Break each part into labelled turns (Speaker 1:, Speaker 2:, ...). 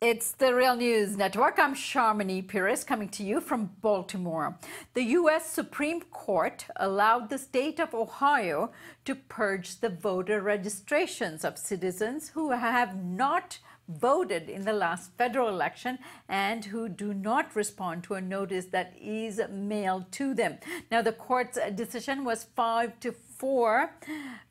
Speaker 1: It's the Real News Network. I'm Sharmini Pires coming to you from Baltimore. The U.S. Supreme Court allowed the state of Ohio to purge the voter registrations of citizens who have not voted in the last federal election and who do not respond to a notice that is mailed to them. Now, the court's decision was 5-4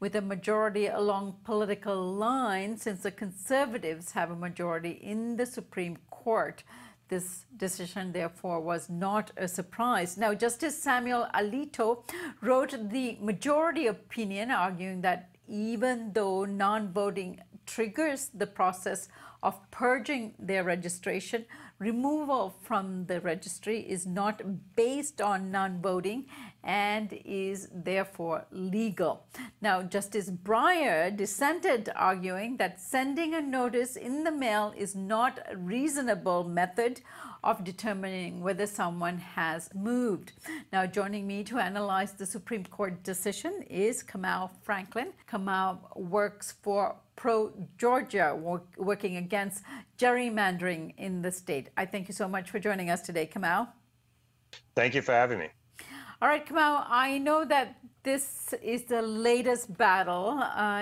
Speaker 1: with a majority along political lines, since the conservatives have a majority in the Supreme Court. This decision, therefore, was not a surprise. Now, Justice Samuel Alito wrote the majority opinion, arguing that even though non-voting triggers the process of purging their registration, removal from the registry is not based on non-voting and is therefore legal. Now, Justice Breyer dissented, arguing that sending a notice in the mail is not a reasonable method of determining whether someone has moved. Now, joining me to analyze the Supreme Court decision is Kamau Franklin. Kamau works for ProGeorgia, working against gerrymandering in the state. I thank you so much for joining us today, Kamau.
Speaker 2: Thank you for having me.
Speaker 1: All right, Kamau, I know that this is the latest battle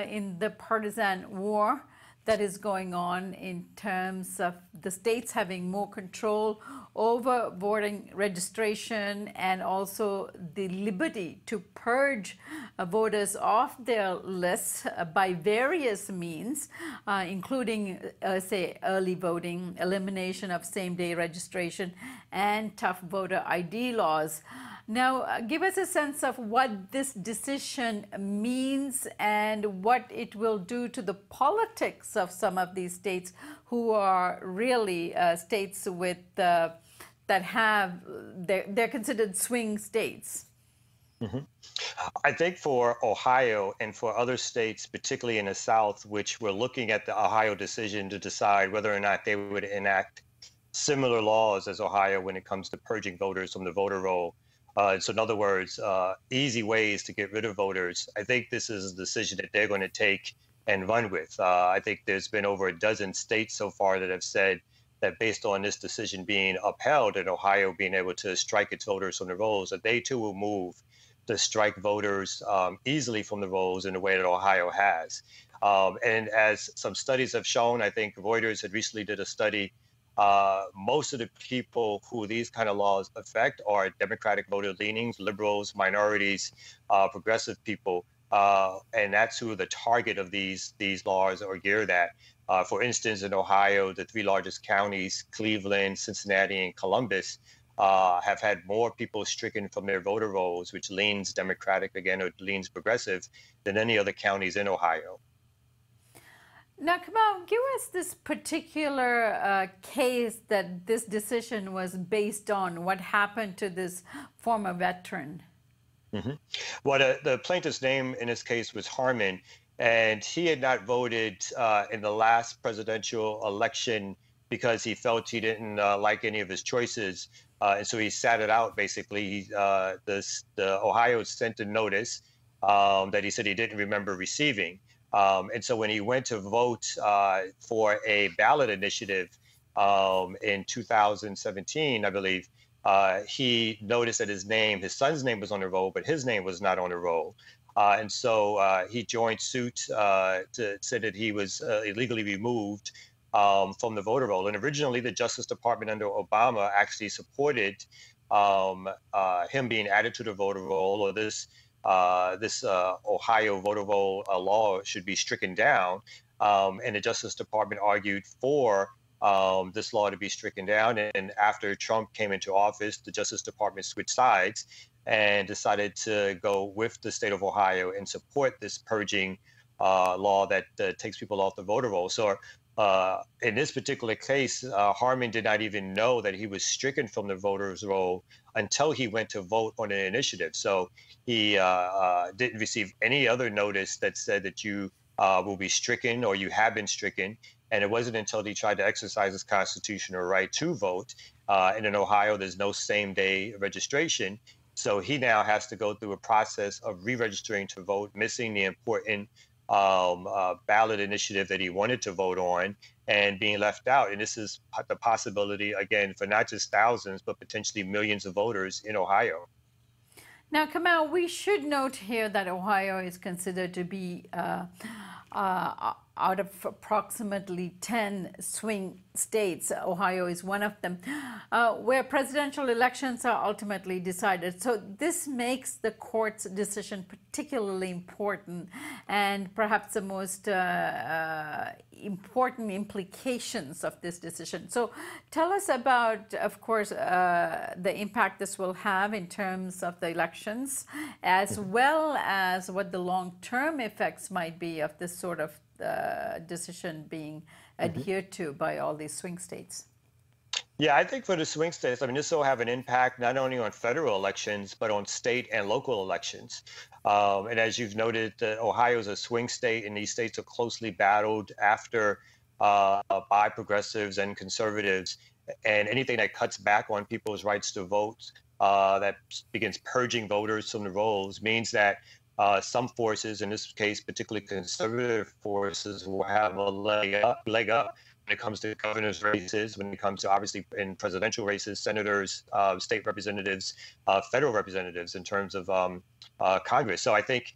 Speaker 1: in the partisan war that is going on in terms of the states having more control over voting registration and also the liberty to purge voters off their lists by various means, including, say, early voting, elimination of same-day registration, and tough voter ID laws. Now, give us a sense of what this decision means and what it will do to the politics of some of these states who are really states with that have, they're considered swing states.
Speaker 2: Mm-hmm. I think for Ohio and for other states, particularly in the South, which we're looking at the Ohio decision to decide whether or not they would enact similar laws as Ohio when it comes to purging voters from the voter roll. So in other words, easy ways to get rid of voters. I think this is a decision that they're going to take and run with. I think there's been over a dozen states so far that have said that based on this decision being upheld and Ohio being able to strike its voters from the rolls, that they too will move to strike voters easily from the rolls in the way that Ohio has. And as some studies have shown, I think Reuters had recently did a study. Most of the people who these kind of laws affect are Democratic voter leanings, liberals, minorities, progressive people, and that's who the target of these laws are geared at. For instance, in Ohio, the three largest counties, Cleveland, Cincinnati, and Columbus, have had more people stricken from their voter rolls, which leans Democratic again, or leans progressive, than any other counties in Ohio.
Speaker 1: Now, Kamau, give us this particular case that this decision was based on. What happened to this former veteran?
Speaker 2: Mm-hmm. Well, the plaintiff's name in this case was Harmon, and he had not voted in the last presidential election because he felt he didn't like any of his choices. And so he sat it out, basically. The Ohio sent a notice that he said he didn't remember receiving. And so when he went to vote for a ballot initiative in 2017, I believe, he noticed that his son's name was on the roll, but his name was not on the roll. And so he joined suit to say that he was illegally removed from the voter roll. And originally, the Justice Department under Obama actually supported him being added to the voter roll, or this Ohio voter roll law should be stricken down. And the Justice Department argued for this law to be stricken down. And after Trump came into office, the Justice Department switched sides and decided to go with the state of Ohio and support this purging law that takes people off the voter roll. So in this particular case, Harmon did not even know that he was stricken from the voters roll until he went to vote on an initiative. So he didn't receive any other notice that said that you will be stricken or you have been stricken. And it wasn't until he tried to exercise his constitutional right to vote. And in Ohio, there's no same-day registration. So he now has to go through a process of re-registering to vote, missing the important ballot initiative that he wanted to vote on and being left out. And this is the possibility, again, for not just thousands, but potentially millions of voters in Ohio.
Speaker 1: Now, Kamau, we should note here that Ohio is considered to be out of approximately 10 swing states. Ohio is one of them, where presidential elections are ultimately decided. So this makes the court's decision particularly important, and perhaps the most important implications of this decision. So tell us about, of course, the impact this will have in terms of the elections, as well as what the long-term effects might be of this sort of decision being adhered to by all these swing states.
Speaker 2: Yeah, I think for the swing states, I mean, this will have an impact not only on federal elections, but on state and local elections. And as you've noted, Ohio is a swing state, and these states are closely battled after by progressives and conservatives. And anything that cuts back on people's rights to vote, that begins purging voters from the rolls, means that some forces, in this case, particularly conservative forces, will have a leg up when it comes to governor's races, when it comes to, obviously, in presidential races, senators, state representatives, federal representatives in terms of Congress. So I think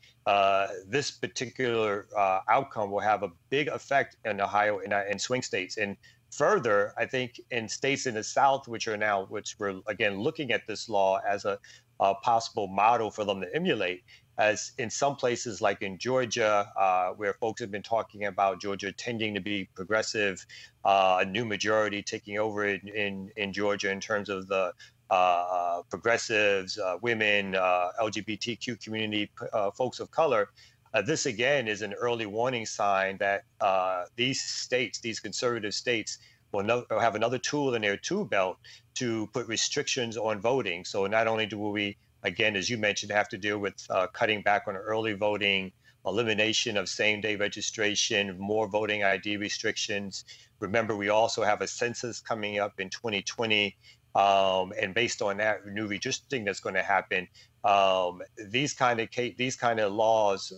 Speaker 2: this particular outcome will have a big effect in Ohio and swing states. And further, I think in states in the South, which we're again looking at this law as a possible model for them to emulate, as in some places like in Georgia, where folks have been talking about Georgia tending to be progressive, a new majority taking over in Georgia in terms of the progressives, women, LGBTQ community, folks of color. This, again, is an early warning sign that these states, these conservative states, will have another tool in their tool belt to put restrictions on voting. So not only do we, again, as you mentioned, have to deal with cutting back on early voting, elimination of same-day registration, more voting ID restrictions. Remember, we also have a census coming up in 2020. And based on that new redistricting that's going to happen, these kind of laws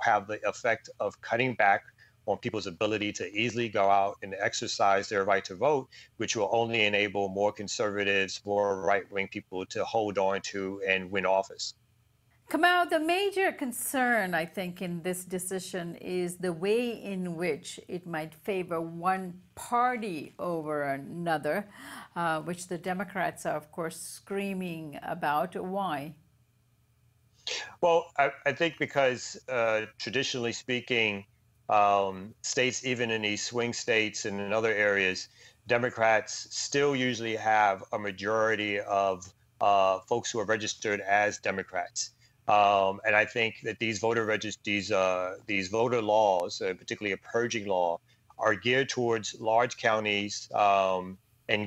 Speaker 2: have the effect of cutting back on people's ability to easily go out and exercise their right to vote, which will only enable more conservatives, more right-wing people to hold on to and win office.
Speaker 1: Kamau, the major concern, I think, in this decision is the way in which it might favor one party over another, which the Democrats are, of course, screaming about. Why?
Speaker 2: Well, I think because traditionally speaking, states, even in these swing states and in other areas, Democrats still usually have a majority of folks who are registered as Democrats. And I think that these voter laws, particularly a purging law, are geared towards large counties and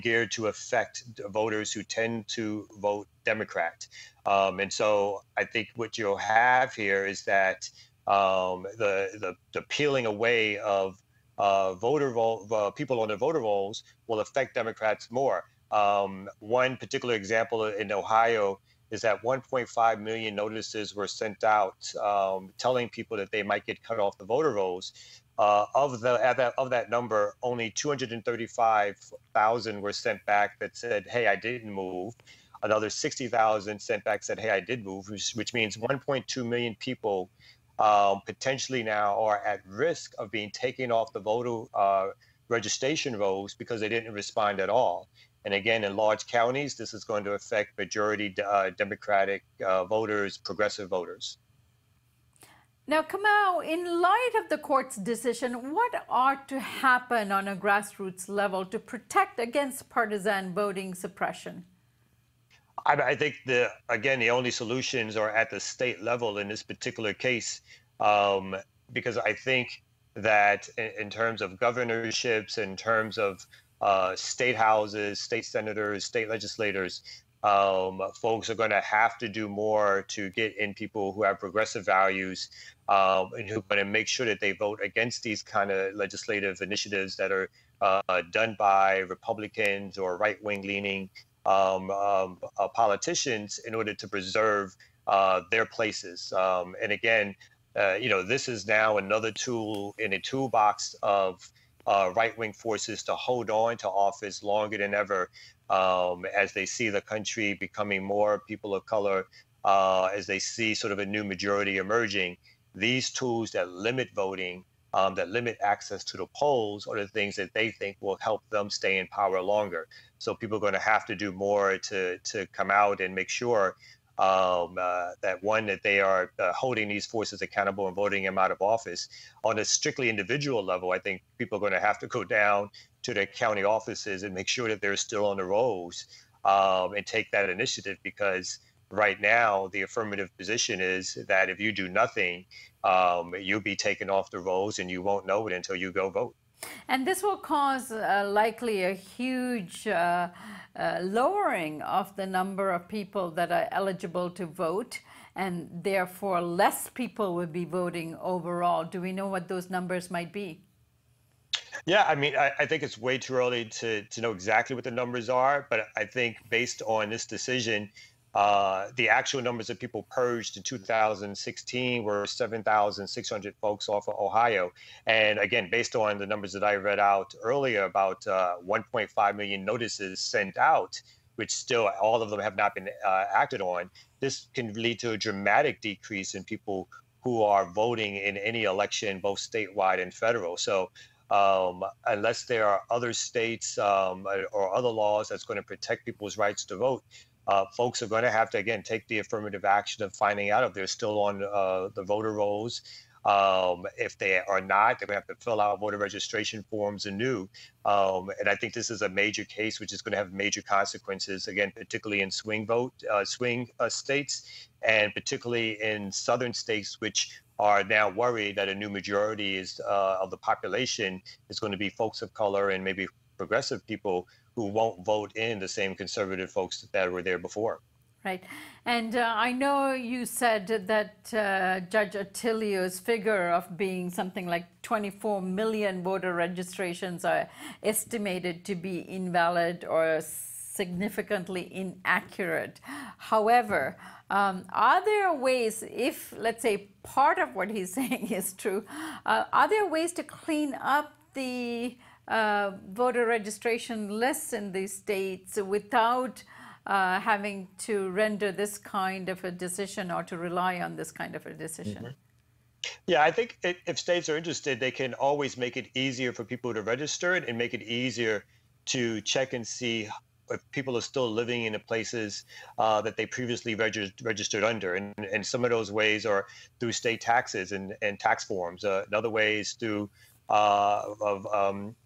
Speaker 2: geared to affect voters who tend to vote Democrat. And so I think what you'll have here is that the peeling away of people on the voter rolls will affect Democrats more. One particular example in Ohio is that 1.5 million notices were sent out telling people that they might get cut off the voter rolls. Of that number, only 235,000 were sent back that said, "Hey, I didn't move." Another 60,000 sent back said, "Hey, I did move," which means 1.2 million people potentially now are at risk of being taken off the voter registration rolls because they didn't respond at all. And again, in large counties, this is going to affect majority Democratic voters, progressive voters.
Speaker 1: Now, Kamau, in light of the court's decision, what ought to happen on a grassroots level to protect against partisan voting suppression?
Speaker 2: I think the only solutions are at the state level in this particular case, because I think that in terms of governorships, in terms of state houses, state senators, state legislators, folks are going to have to do more to get in people who have progressive values and who are going to make sure that they vote against these kind of legislative initiatives that are done by Republicans or right-wing leaning politicians in order to preserve their places. And again, this is now another tool in a toolbox of right-wing forces to hold on to office longer than ever, as they see the country becoming more people of color, as they see sort of a new majority emerging. These tools that limit voting, that limit access to the polls, are the things that they think will help them stay in power longer. So people are going to have to do more to come out and make sure that they are holding these forces accountable and voting them out of office. On a strictly individual level, I think people are going to have to go down to their county offices and make sure that they're still on the rolls, and take that initiative, because right now the affirmative position is that if you do nothing, you'll be taken off the rolls and you won't know it until you go vote.
Speaker 1: And this will cause likely a huge lowering of the number of people that are eligible to vote, and therefore less people will be voting overall. Do we know what those numbers might be?
Speaker 2: Yeah, I mean, I think it's way too early to know exactly what the numbers are, but I think based on this decision, the actual numbers of people purged in 2016 were 7,600 folks off of Ohio. And again, based on the numbers that I read out earlier, about 1.5 million notices sent out, which still all of them have not been acted on, this can lead to a dramatic decrease in people who are voting in any election, both statewide and federal. So unless there are other states or other laws that's going to protect people's rights to vote, folks are going to have to, again, take the affirmative action of finding out if they're still on the voter rolls. If they are not, they're going to have to fill out voter registration forms anew. And I think this is a major case, which is going to have major consequences, again, particularly in swing states, and particularly in southern states, which are now worried that a new majority of the population is going to be folks of color and maybe progressive people who won't vote in the same conservative folks that were there before.
Speaker 1: Right. And I know you said that Judge Attilio's figure of being something like 24 million voter registrations are estimated to be invalid or significantly inaccurate. However, are there ways, if, let's say, part of what he's saying is true, are there ways to clean up the voter registration lists in these states without having to render this kind of a decision or to rely on this kind of a decision?
Speaker 2: Mm-hmm. Yeah, I think if states are interested, they can always make it easier for people to register it and make it easier to check and see if people are still living in the places that they previously registered under. And some of those ways are through state taxes and tax forms. Another way is through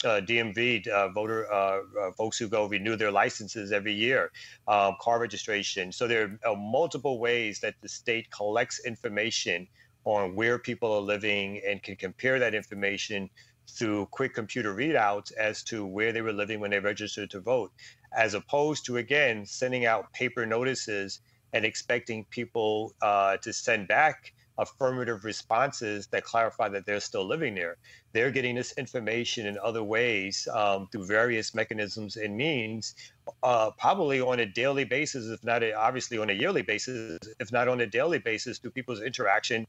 Speaker 2: DMV, voter folks who go renew their licenses every year, car registration. So there are multiple ways that the state collects information on where people are living and can compare that information through quick computer readouts as to where they were living when they registered to vote, as opposed to, again, sending out paper notices and expecting people to send back affirmative responses that clarify that they're still living there. They're getting this information in other ways through various mechanisms and means, probably on a daily basis, if not obviously on a yearly basis, if not on a daily basis, through people's interaction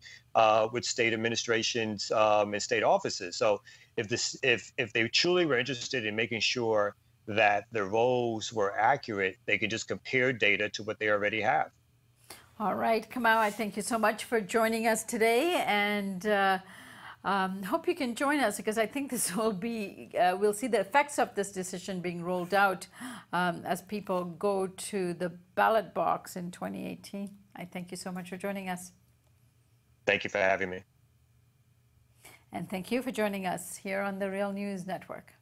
Speaker 2: with state administrations and state offices. So if they truly were interested in making sure that the rolls were accurate, they can just compare data to what they already have.
Speaker 1: All right, Kamau, I thank you so much for joining us today, and hope you can join us, because I think this will be, we'll see the effects of this decision being rolled out as people go to the ballot box in 2018. I thank you so much for joining us.
Speaker 2: Thank you for having me.
Speaker 1: And thank you for joining us here on the Real News Network.